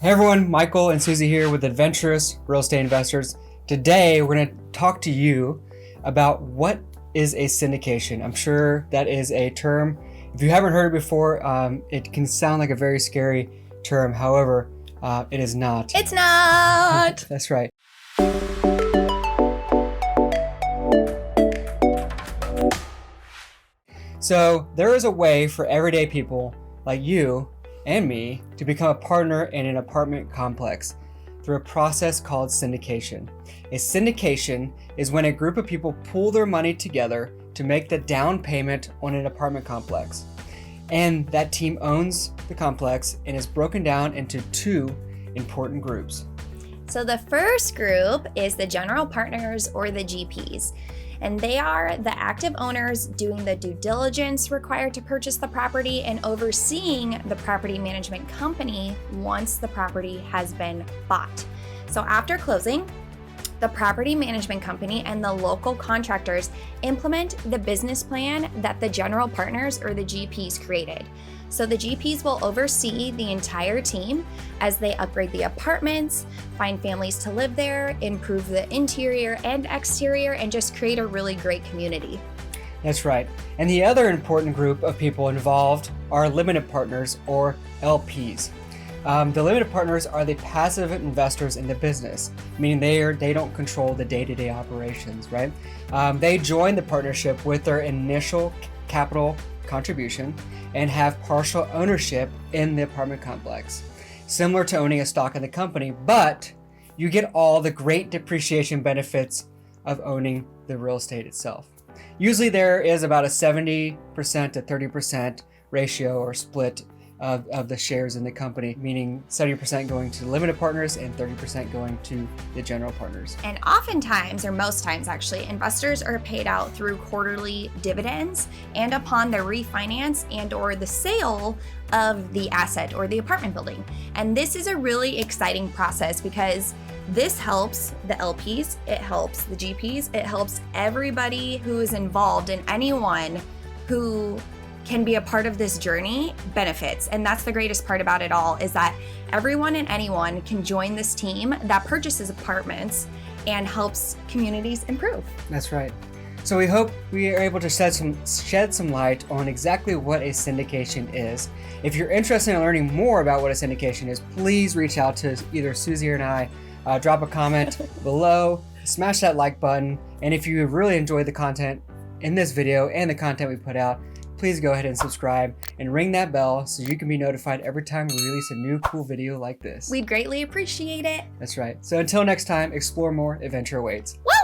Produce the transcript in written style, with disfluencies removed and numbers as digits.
Hey everyone, Michael and Suzy here with Adventurous Real Estate Investors. Today we're going to talk to you about what is a syndication. I'm sure that is a term. If you haven't heard it before, it can sound like a very scary term. However, it is not. It's not! That's right. So there is a way for everyday people like you and me to become a partner in an apartment complex through a process called syndication. A syndication is when a group of people pool their money together to make the down payment on an apartment complex. And that team owns the complex and is broken down into two important groups. So the first group is the general partners or the GPs. And they are the active owners doing the due diligence required to purchase the property and overseeing the property management company once the property has been bought. So after closing, the property management company and the local contractors implement the business plan that the general partners or the GPs created. So the GPs will oversee the entire team as they upgrade the apartments, find families to live there, improve the interior and exterior, and just create a really great community. That's right. And the other important group of people involved are limited partners or LPs. The limited partners are the passive investors in the business, meaning they don't control the day-to-day operations, right? They join the partnership with their initial capital contribution and have partial ownership in the apartment complex, similar to owning a stock in the company, but you get all the great depreciation benefits of owning the real estate itself. Usually there is about a 70% to 30% ratio or split of the shares in the company, meaning 70% going to limited partners and 30% going to the general partners. And oftentimes, or most times actually, investors are paid out through quarterly dividends and upon the refinance and or the sale of the asset or the apartment building. And this is a really exciting process because this helps the LPs, it helps the GPs, it helps everybody who is involved, and anyone who can be a part of this journey benefits. And that's the greatest part about it all, is that everyone and anyone can join this team that purchases apartments and helps communities improve. That's right. So we hope we are able to shed some light on exactly what a syndication is. If you're interested in learning more about what a syndication is, please reach out to either Suzy or I. Drop a comment below, smash that like button, and if you really enjoyed the content in this video and the content we put out, please go ahead and subscribe and ring that bell so you can be notified every time we release a new cool video like this. We'd greatly appreciate it. That's right. So until next time, explore more, adventure awaits. Woo!